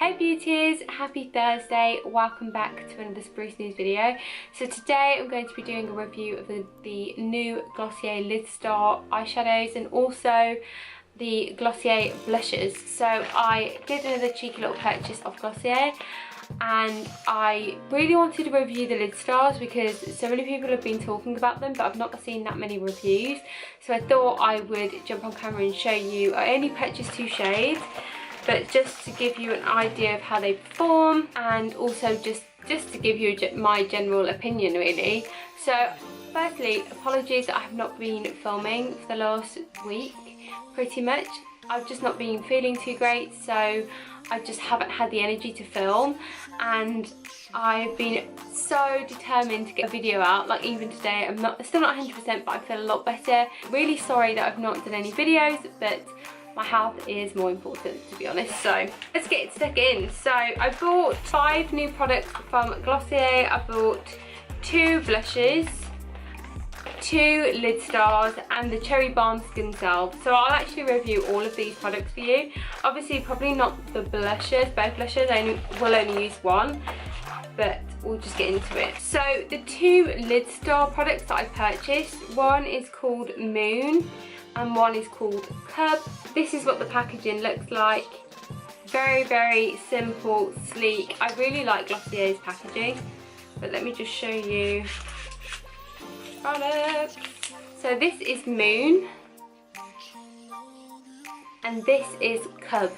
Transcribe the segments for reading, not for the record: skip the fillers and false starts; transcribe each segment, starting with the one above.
Hey beauties, happy Thursday, welcome back to another Spruce News video. So today I'm going to be doing a review of the new Glossier Lidstar eyeshadows and also the Glossier blushes. So I did another cheeky little purchase of Glossier and I really wanted to review the Lidstars because so many people have been talking about them, but I've not seen that many reviews. So I thought I would jump on camera and show you. I only purchased 2 shades, but just to give you an idea of how they perform and also just to give you my general opinion really. So firstly, apologies that I have not been filming for the last week pretty much. I've just not been feeling too great, so I just haven't had the energy to film, and I've been so determined to get a video out. Like even today, I'm still not 100%, but I feel a lot better. Really sorry that I've not done any videos, but my health is more important, to be honest. So let's get stuck in. So I bought 5 new products from Glossier. I bought 2 blushes, 2 Lidstars and the Cherry Balm Skin Salve. So I'll actually review all of these products for you. Obviously probably not the blushes, both blushes, we'll only use one, but we'll just get into it. So the 2 Lidstar products that I purchased, one is called Moon and one is called Cub. This is what the packaging looks like. Very, very simple, sleek. I really like Glossier's packaging, but let me just show you products. So this is Moon and this is Cub.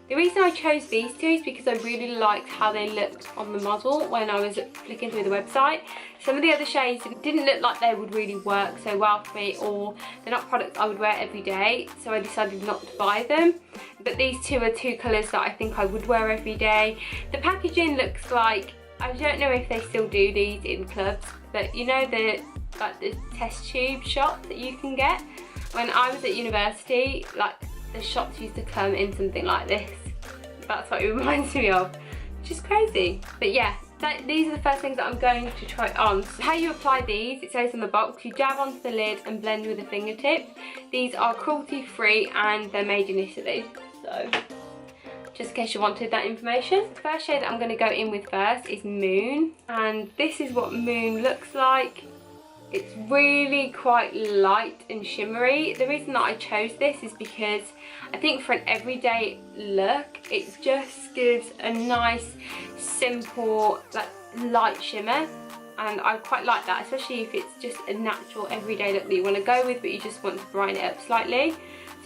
The reason I chose these 2 is because I really liked how they looked on the model when I was flicking through the website. Some of the other shades didn't look like they would really work so well for me, or they're not products I would wear every day, so I decided not to buy them. But these 2 are 2 colours that I think I would wear every day. The packaging looks like, I don't know if they still do these in clubs, but you know the test tube shot that you can get? When I was at university, like the shots used to come in something like this. That's what it reminds me of, which is crazy. But yeah, these are the first things that I'm going to try on. So how you apply these, it says on the box, you dab onto the lid and blend with a fingertip. These are cruelty free and they're made in Italy. So just in case you wanted that information. The first shade that I'm going to go in with first is Moon, and this is what Moon looks like. It's really quite light and shimmery. The reason that I chose this is because I think for an everyday look, it just gives a nice, simple, like light shimmer. And I quite like that, especially if it's just a natural everyday look that you want to go with, but you just want to brighten it up slightly.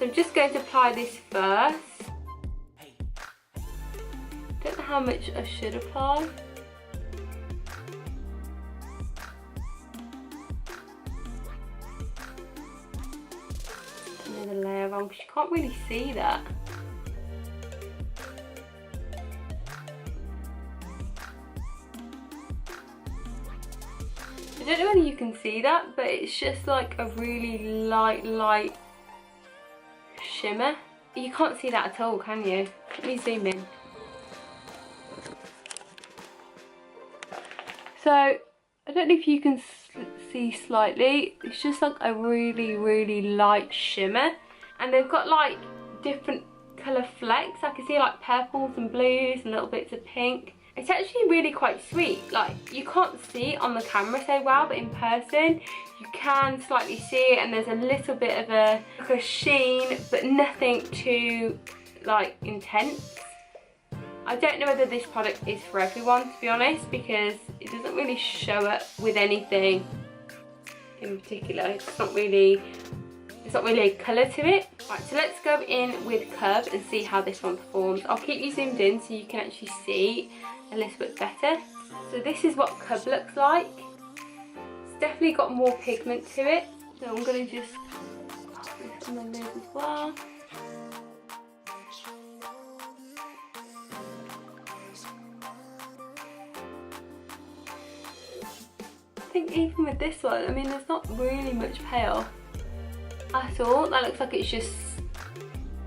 So I'm just going to apply this first. Don't know how much I should apply. Another layer on because you can't really see that. I don't know whether you can see that, but it's just like a really light shimmer. You can't see that at all, can you? Let me zoom in. So I don't know if you can see slightly, it's just like a really light shimmer, and they've got like different colour flecks. I can see like purples and blues and little bits of pink. It's actually really quite sweet. Like you can't see it on the camera so well, but in person you can slightly see it, and there's a little bit of a sheen, but nothing too like intense. I don't know whether this product is for everyone, to be honest, because it doesn't really show up with anything in particular. It's not really a colour to it. Right, so let's go in with Cub and see how this one performs. I'll keep you zoomed in so you can actually see a little bit better. So this is what Cub looks like. It's definitely got more pigment to it. So I'm going to just pop this on the lid as well. I think even with this one, I mean, there's not really much payoff at all. That looks like it's just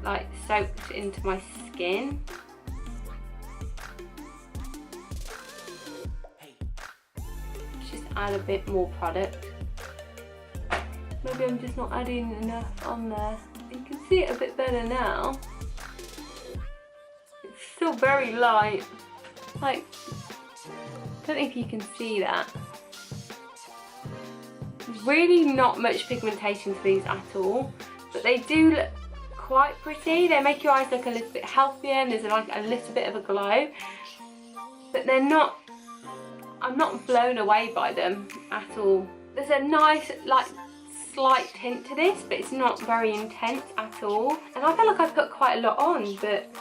like soaked into my skin. Let's just add a bit more product. Maybe I'm just not adding enough on there. You can see it a bit better now. still very light. Like, I don't know if you can see that. There's really not much pigmentation to these at all, but they do look quite pretty. They make your eyes look a little bit healthier and there's like a little bit of a glow, but they're not, I'm not blown away by them at all. There's a nice like slight tint to this, but it's not very intense at all, and I feel like I put quite a lot on, but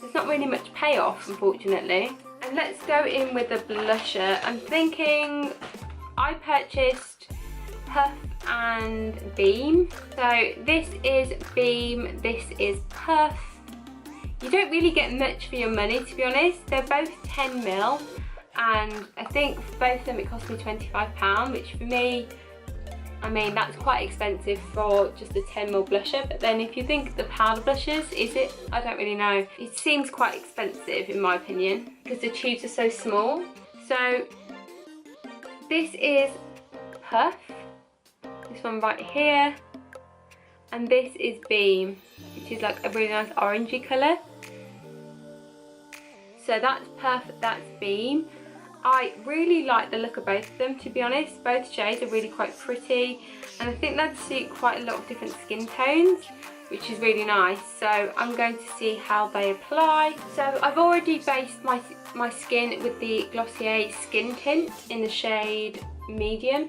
there's not really much payoff, unfortunately. And let's go in with the blusher. I'm thinking I purchased Puff and Beam. So this is Beam, this is Puff. You don't really get much for your money, to be honest. They're both 10ml, and I think for both of them it cost me £25, which for me, I mean, that's quite expensive for just a 10ml blusher. But then if you think the powder blushes, is it? I don't really know. It seems quite expensive in my opinion because the tubes are so small. So this is Puff, this one right here, and this is Beam, which is like a really nice orangey colour. So that's Puff, that's Beam. I really like the look of both of them, to be honest. Both shades are really quite pretty, and I think they'd suit quite a lot of different skin tones, which is really nice. So I'm going to see how they apply. So I've already based my skin with the Glossier Skin Tint in the shade Medium,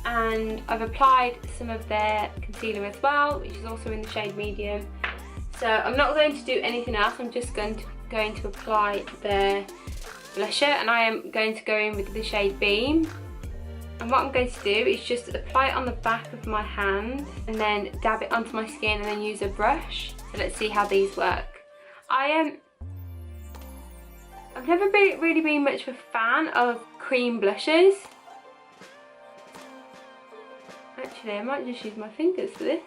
and I've applied some of their concealer as well, which is also in the shade Medium. So I'm not going to do anything else. I'm just going to apply their blusher, and I am going to go in with the shade Beam. And what I'm going to do is just apply it on the back of my hand and then dab it onto my skin and then use a brush. So let's see how these work. I've never really been much of a fan of cream blushes. Actually, I might just use my fingers for this.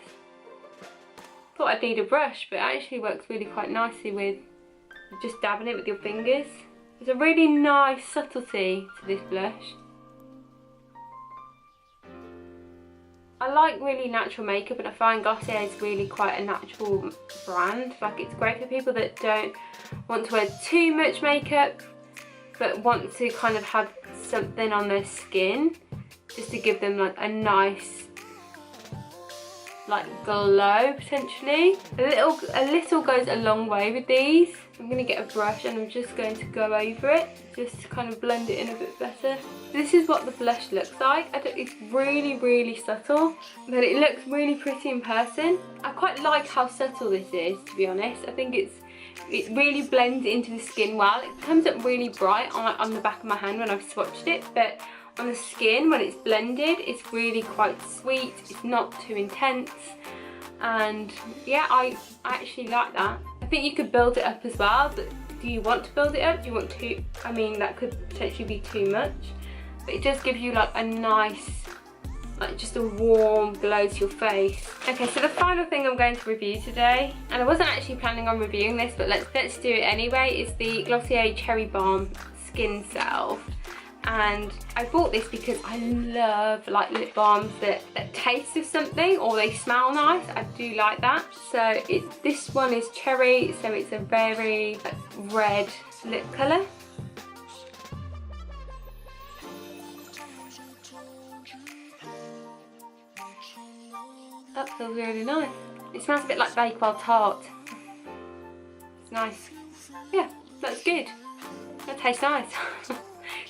Thought I'd need a brush, but it actually works really quite nicely with just dabbing it with your fingers. There's a really nice subtlety to this blush. I like really natural makeup, and I find Glossier is really quite a natural brand. Like, it's great for people that don't want to wear too much makeup but want to kind of have something on their skin just to give them like a nice like glow potentially. A little goes a long way with these. I'm going to get a brush and I'm just going to go over it just to kind of blend it in a bit better. This is what the blush looks like. It's really subtle, but it looks really pretty in person. I quite like how subtle this is, to be honest. I think it really blends into the skin well. It comes up really bright on the back of my hand when I've swatched it, but on the skin when it's blended it's really quite sweet. It's not too intense, and yeah, I actually like that. I think you could build it up as well, but do you want to build it up? Do you want to, I mean, that could potentially be too much, but it does give you like a nice, like just a warm glow to your face. Okay, so the final thing I'm going to review today, and I wasn't actually planning on reviewing this, but let's do it anyway, is the Glossier Cherry Balm Skin Salve. And I bought this because I love like lip balms that taste of something or they smell nice. I do like that. So this one is cherry, so it's a very red lip colour. That feels really nice. It smells a bit like Bakewell tart. It's nice. Yeah, that's good. That tastes nice.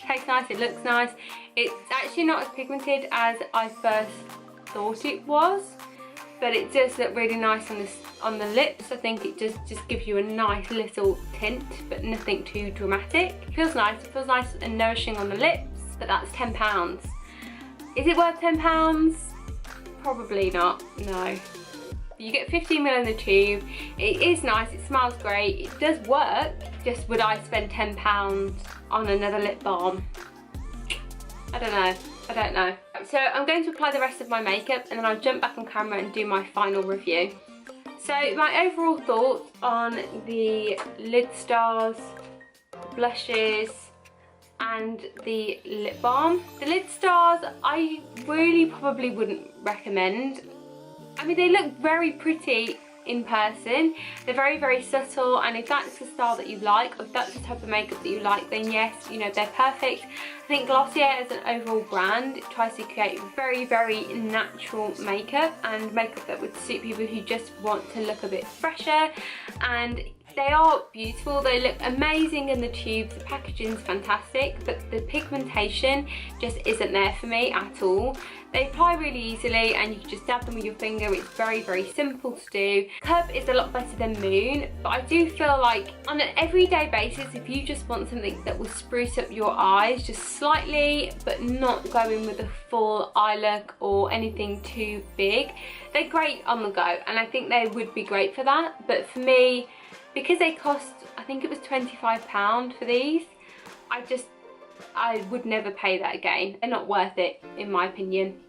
Tastes nice, it looks nice. It's actually not as pigmented as I first thought it was, but it does look really nice on the lips. I think it just gives you a nice little tint, but nothing too dramatic. It feels nice and nourishing on the lips, but that's £10. Is it worth £10? Probably not, no. You get 15ml in the tube. It is nice, it smells great, it does work. Just would I spend £10 on another lip balm? I don't know. So I'm going to apply the rest of my makeup and then I'll jump back on camera and do my final review. So my overall thoughts on the Lidstars, blushes and the lip balm. The Lidstars I really probably wouldn't recommend. I mean, they look very pretty in person. They're very, very subtle, and if that's the style that you like, or if that's the type of makeup that you like, then yes, you know, they're perfect. I think Glossier as an overall brand tries to create very, very natural makeup, and makeup that would suit people who just want to look a bit fresher. And they are beautiful, they look amazing in the tubes, the packaging's fantastic, but the pigmentation just isn't there for me at all. They apply really easily and you can just dab them with your finger. It's very, very simple to do. Cub is a lot better than Moon, but I do feel like on an everyday basis, if you just want something that will spruce up your eyes just slightly, but not going with a full eye look or anything too big, they're great on the go, and I think they would be great for that. But for me, because they cost, I think it was £25 for these, I would never pay that again. They're not worth it, in my opinion.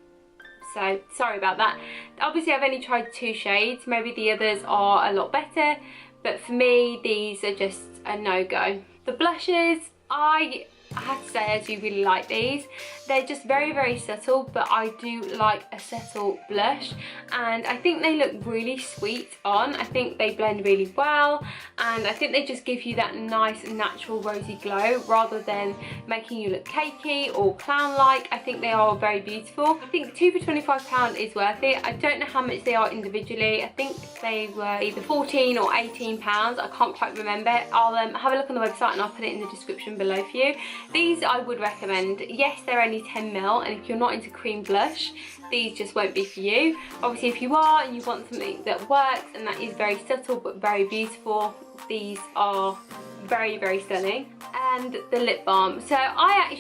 So, sorry about that. Obviously, I've only tried 2 shades. Maybe the others are a lot better, but for me, these are just a no-go. The blushes, I have to say I do really like these. They're just very, very subtle, but I do like a subtle blush, and I think they look really sweet on. I think they blend really well, and I think they just give you that nice natural rosy glow rather than making you look cakey or clown-like. I think they are very beautiful. I think 2 for £25 is worth it. I don't know how much they are individually. I think they were either £14 or £18. I can't quite remember. I'll have a look on the website and I'll put it in the description below for you. These I would recommend. Yes, they're only 10ml, and if you're not into cream blush, these just won't be for you. Obviously, if you are and you want something that works and that is very subtle but very beautiful, these are very, very stunning. And the lip balm. So I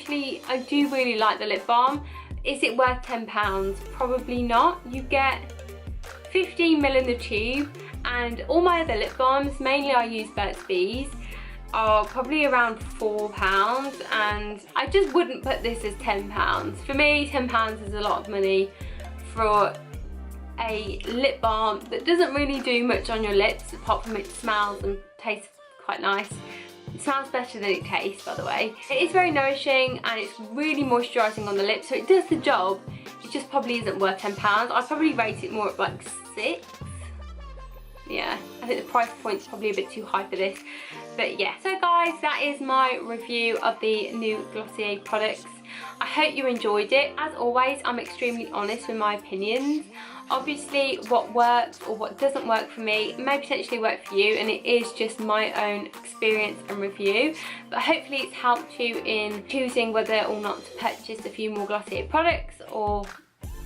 do really like the lip balm. Is it worth £10? Probably not. You get 15ml in the tube, and all my other lip balms, mainly I use Burt's Bees, are probably around £4, and I just wouldn't put this as £10. For me, £10 is a lot of money for a lip balm that doesn't really do much on your lips, apart from it smells and tastes quite nice. It smells better than it tastes, by the way. It is very nourishing and it's really moisturising on the lips, so it does the job. It just probably isn't worth £10. I'd probably rate it more at like 6. Yeah, I think the price point's probably a bit too high for this. But yeah, so guys, that is my review of the new Glossier products. I hope you enjoyed it. As always, I'm extremely honest with my opinions. Obviously, what works or what doesn't work for me may potentially work for you, and it is just my own experience and review. But hopefully it's helped you in choosing whether or not to purchase a few more Glossier products, or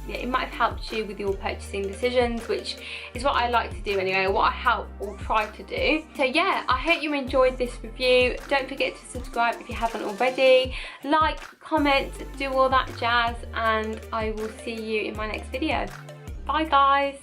yeah, it might have helped you with your purchasing decisions, which is what I like to do anyway, or what I help or try to do. So yeah, I hope you enjoyed this review. Don't forget to subscribe if you haven't already. Like, comment, do all that jazz, and I will see you in my next video. Bye guys!